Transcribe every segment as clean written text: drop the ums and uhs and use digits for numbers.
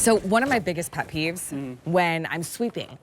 So one of my biggest pet peeves when I'm sweeping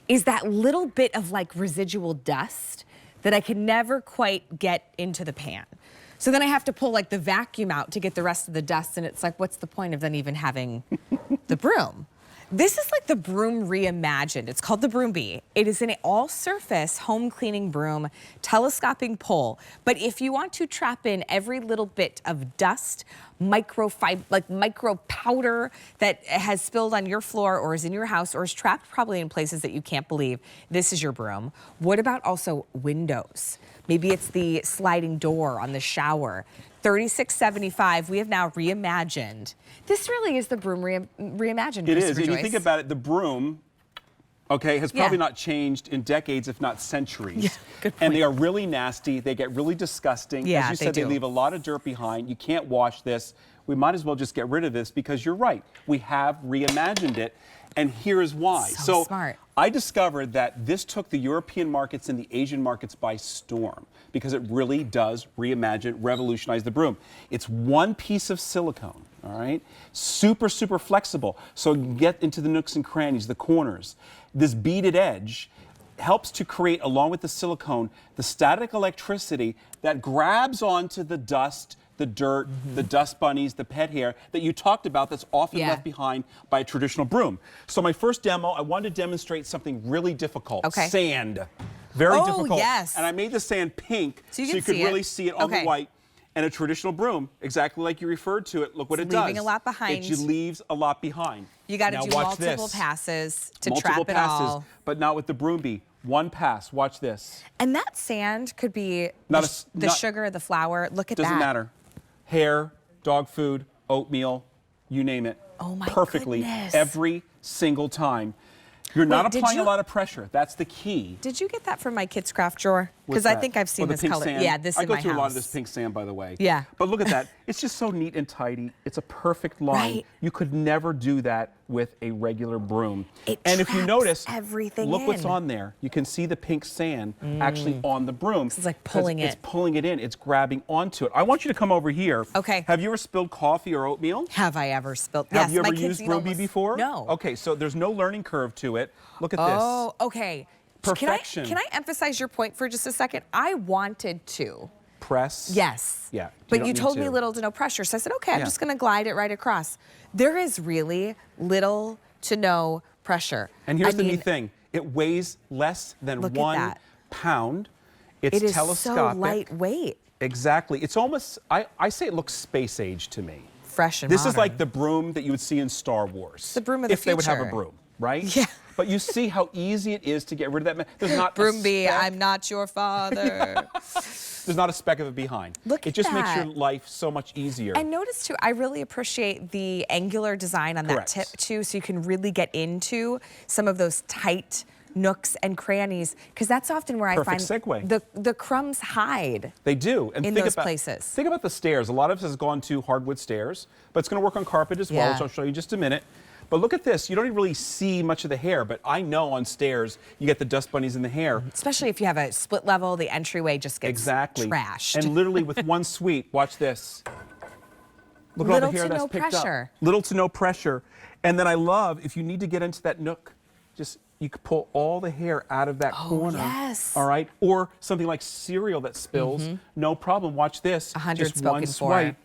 is that little bit of like residual dust that I can never quite get into the pan. So then I have to pull like the vacuum out to get the rest of the dust, and it's like, what's the point of then even having the broom? This is like the Broom reimagined. It's called the Broombi. It is an all-surface home cleaning broom, telescopic pole. But if you want to trap in every little bit of dust, micro powder that has spilled on your floor or is in your house or is trapped probably in places that you can't believe, this is your broom. What about also windows? Maybe it's the sliding door on the shower. $36.75. We have now reimagined. This really is the Broom reimagined. It is. And you think about it, the broom, okay, has probably not changed in decades, if not centuries. Yeah, good point. And they are really nasty. They get really disgusting. Yeah, as you said, they leave a lot of dirt behind. You can't wash this. We might as well just get rid of this because you're right. We have reimagined it. And here's why. So smart. I discovered that this took the European markets and the Asian markets by storm because it really does reimagine, revolutionize the broom. It's one piece of silicone, all right? Super, super flexible. So you can get into the nooks and crannies, the corners. This beaded edge helps to create, along with the silicone, the static electricity that grabs onto the dust, the dirt, the dust bunnies, the pet hair that you talked about that's often left behind by a traditional broom. So my first demo, I wanted to demonstrate something really difficult. Okay. Sand. Very difficult. Yes. And I made the sand pink so you could see really see it on the white. And a traditional broom, exactly like you referred to it, look what it does. Leaving a lot behind. It leaves a lot behind. You got to do multiple passes to trap it all. But not with the Broombi. One pass. Watch this. And that sand could be the sugar, the flour. Look at that. Doesn't matter. Hair, dog food, oatmeal, you name it. Oh my perfectly goodness. Every single time. You're not applying a lot of pressure. That's the key. Did you get that from my kids' craft drawer? Because I think I've seen this color. Sand. Yeah, this in my house. I go through a lot of this pink sand, by the way. Yeah. But look at that. It's just so neat and tidy. It's a perfect line. Right. You could never do that with a regular broom. And if you notice, everything look what's on there. You can see the pink sand actually on the broom. It's like pulling it. It's pulling it in. It's grabbing onto it. I want you to come over here. Okay. Have you ever spilled coffee or oatmeal? Have I ever spilled? Have yes, you my ever kids used Broombi before? No. Okay, so there's no learning curve to it. Look at this. Oh, okay. Perfection. Can I emphasize your point for just a second? I wanted to. Press? Yes. Yeah. But you told me little to no pressure. So I said, okay, I'm just going to glide it right across. There is really little to no pressure. And here's the neat thing. It weighs less than 1 pound. It's telescopic. It is so lightweight. Exactly. It's almost, I say it looks space age to me. Fresh and This modern. is like the broom that you would see in Star Wars. The broom of the future. If they would have a broom, right? Yeah. But you see how easy it is to get rid of that. There's not Broombi, I'm not your father. There's not a speck of it behind. Look at it just makes your life so much easier. And notice too, I really appreciate the angular design on that tip too, so you can really get into some of those tight nooks and crannies, because that's often where I find the crumbs hide. They do. And in those places. Think about the stairs. A lot of us has gone to hardwood stairs, but it's going to work on carpet as well, which I'll show you in just a minute. But look at this. You don't even really see much of the hair, but I know on stairs you get the dust bunnies in the hair. Especially if you have a split level, the entryway just gets trashed. And literally with one sweep, watch this. Look at all the hair that's picked up. Little to no pressure. And then I love, if you need to get into that nook, just you could pull all the hair out of that corner. Yes. All right. Or something like cereal that spills. No problem. Watch this. 100 just spoken one swipe.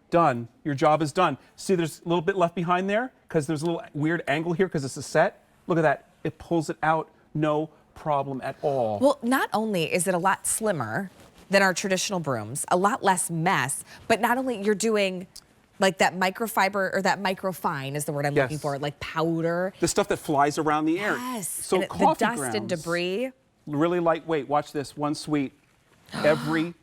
Done. Your job is done. See, there's a little bit left behind there because there's a little weird angle here because it's a set. Look at that. It pulls it out. No problem at all. Well, not only is it a lot slimmer than our traditional brooms, a lot less mess, but not only you're doing like that microfiber, or that microfine is the word I'm looking for, like powder. The stuff that flies around the air. Yes. So and coffee the dust grounds, and debris. Really lightweight. Watch this. One sweep. Every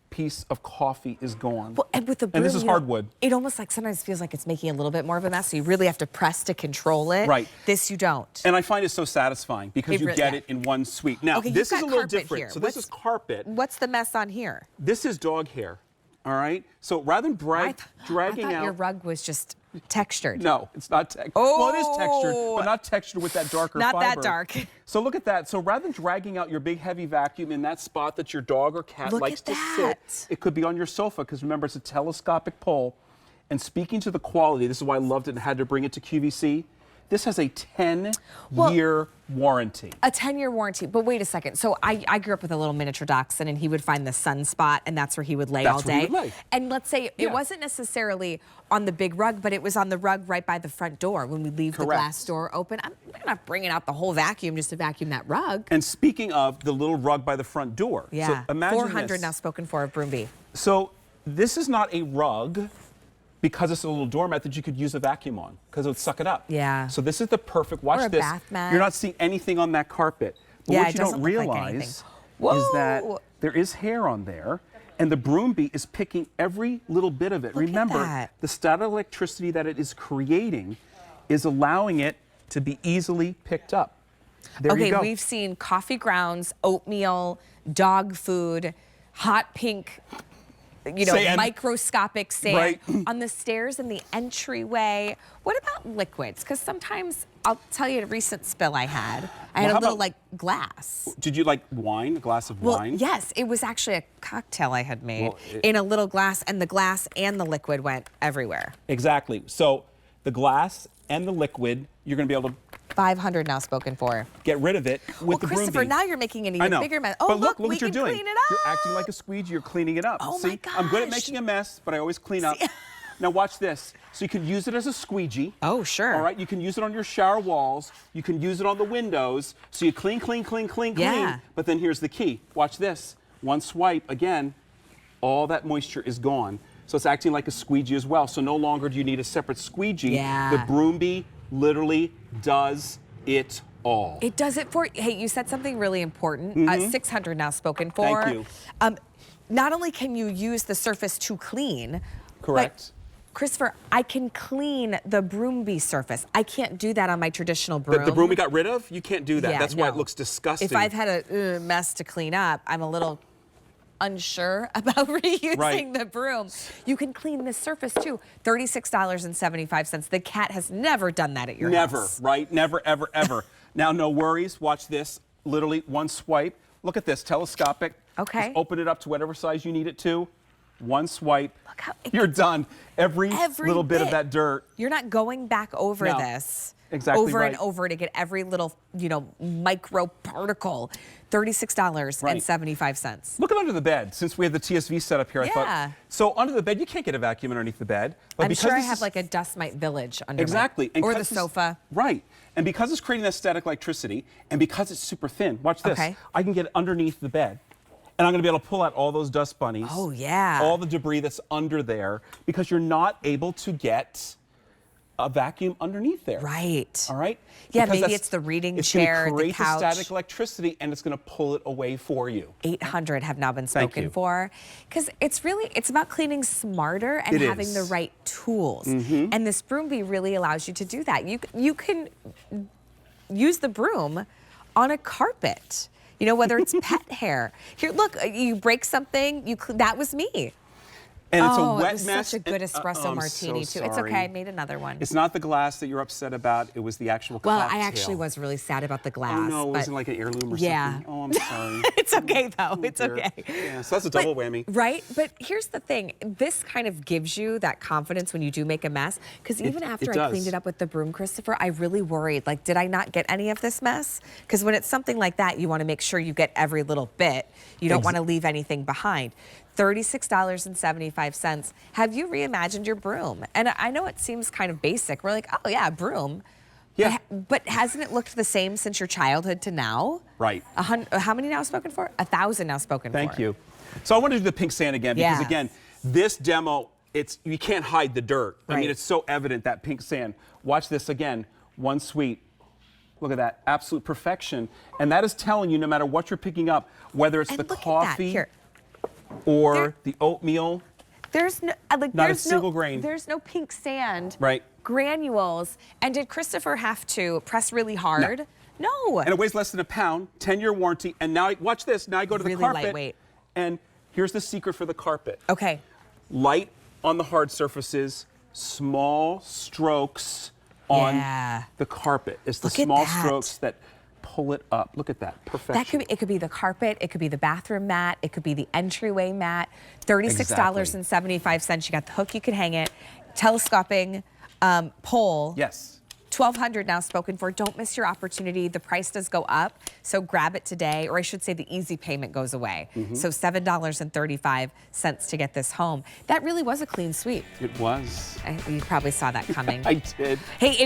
piece of coffee is gone. Well, and with the broom, and this is hardwood. It almost like sometimes feels like it's making a little bit more of a mess, so you really have to press to control it. Right. This you don't. And I find it so satisfying because you get it in one sweep. Now, this is a little different. So this is carpet. What's the mess on here? This is dog hair. All right? So rather than dragging I thought out... your rug was just textured. No, it's not textured. Well, it is textured, but not textured with that darker fiber. Not that dark. So look at that. So rather than dragging out your big heavy vacuum in that spot that your dog or cat likes to sit, it could be on your sofa, because remember, it's a telescopic pole. And speaking to the quality, this is why I loved it and had to bring it to QVC. This has a 10-year warranty. A 10-year warranty, but wait a second. So I grew up with a little miniature dachshund, and he would find the sunspot, and that's where he would lay all day. That's where he would lay. And let's say it wasn't necessarily on the big rug, but it was on the rug right by the front door when we leave the glass door open. We're not bringing out the whole vacuum just to vacuum that rug. And speaking of the little rug by the front door, so imagine 400 this. now spoken for of Broombi. So this is not a rug because it's a little doormat that you could use a vacuum on because it would suck it up. Yeah. So this is the perfect, watch Or a this. bath mat. You're not seeing anything on that carpet. But Yeah, what it you don't doesn't look like realize anything. is that Whoa. there is hair on there, and the Broombi is picking every little bit of it. Look at Remember, that. the static electricity that it is creating is allowing it to be easily picked up. There you Okay, go. we've seen coffee grounds, oatmeal, dog food, hot pink, Sand. microscopic sand Right. on the stairs in the entryway. What about liquids? Because sometimes, I'll tell you a recent spill I had. I had how a little about- glass. Did you like wine, a glass of Well, wine? yes, it was actually a cocktail I had made Well, in a little glass, and the glass and the liquid went everywhere. Exactly. So the glass and the liquid, you're going to be able to 500 now spoken for. get rid of it with the Christopher, Broombi. now you're making an I even know. bigger mess. Oh, But look we what you're can doing. clean it up. You're acting like a squeegee. You're cleaning it up. Oh, See, my I'm good at gosh. making a mess, but I always clean up. Now watch this. So you can use it as a squeegee. Oh, sure. All right. You can use it on your shower walls. You can use it on the windows. So you clean, clean, clean, clean, Yeah. clean. But then here's the key. Watch this. One swipe again, all that moisture is gone. So it's acting like a squeegee as well. So no longer do you need a separate squeegee. Yeah. The Broombi literally does it all. It does it for you. Hey, you said something really important. 600 now spoken for. Thank you. Not only can you use the surface to clean, Correct. but Christopher, I can clean the Broombi surface. I can't do that on my traditional broom. The broom we got rid of, you can't do that. Yeah, That's why it no. looks disgusting. If I've had a mess to clean up, I'm a little unsure about reusing Right. the broom. You can clean this surface too. $36.75. The cat has never done that at your Never, house. right? Never, ever, ever. Now, no worries. Watch this. Literally one swipe. Look at this, telescopic. Okay. Just open it up to whatever size you need it to. One swipe. Look how You're done. Every little bit of bit. that dirt. You're not going back over No. this Exactly over and right. over to get every little, micro particle. $36.75. Look at under the bed. Since we have the TSV set up here, I Yeah. thought. So under the bed, you can't get a vacuum underneath the bed. But I'm because sure I this have is- like a dust mite village under Exactly. or the 'cause this- sofa. Right. And because it's creating that static electricity, and because it's super thin, watch this. Okay. I can get it underneath the bed. And I'm going to be able to pull out all those dust bunnies. Oh, yeah. All the debris that's under there because you're not able to get a vacuum underneath there. Right. All right? Yeah, Because maybe that's- it's the reading it's chair, gonna the create couch. static electricity, and it's going to pull it away for you. 800 have now been Thank spoken you. for. Because it's about cleaning smarter and It having is. the right tools. And this Broombi really allows you to do that. You can use the broom on a carpet. Whether it's pet hair. Here, look, you break something, that was me. And it's Oh, a it wet was mess. such a good and- espresso I'm martini, so too. It's sorry. okay, I made another one. It's not the glass that you're upset about. It was the actual Well, cocktail. I actually was really sad about the glass. Oh, no, it but wasn't like an heirloom or yeah. something. Oh, I'm sorry. It's okay, though. It's Dear. okay. Yeah, so that's a double whammy. Right? But here's the thing. This kind of gives you that confidence when you do make a mess. Because even after I does. cleaned it up with the broom, Christopher, I really worried, like, did I not get any of this mess? Because when it's something like that, you want to make sure you get every little bit. You don't want to leave anything behind. $36.75. Have you reimagined your broom? And I know it seems kind of basic. We're like, oh, yeah, broom. Yeah. But hasn't it looked the same since your childhood to now? Right. How many now spoken for? 1,000 now spoken for. Thank you. So I want to do the pink sand again because, Yeah. again, this demo, you can't hide the dirt. I Right. mean, it's so evident, that pink sand. Watch this again. One sweep. Look at that. Absolute perfection. And that is telling you no matter what you're picking up, whether it's And the look at that. coffee Here. or There- the oatmeal. There's no Not a single grain. There's no pink sand. Right. Granules. And did Christopher have to press really hard? No. And it weighs less than a pound, 10-year warranty. And now, watch this. Now I go to the Really carpet. lightweight. And here's the secret for the carpet. Okay. Light on the hard surfaces, small strokes on Yeah. the carpet. It's the Look at small that. strokes that pull it up. Look at that. Perfection. It could be the carpet, it could be the bathroom mat, it could be the entryway mat. $36.75. You got the hook, you could hang it. telescoping pole. Yes. $1,200 now spoken for. Don't miss your opportunity. The price does go up, so grab it today, or I should say the easy payment goes away. So $7.35 to get this home. That really was a clean sweep. It was. You probably saw that coming. I did. Hey,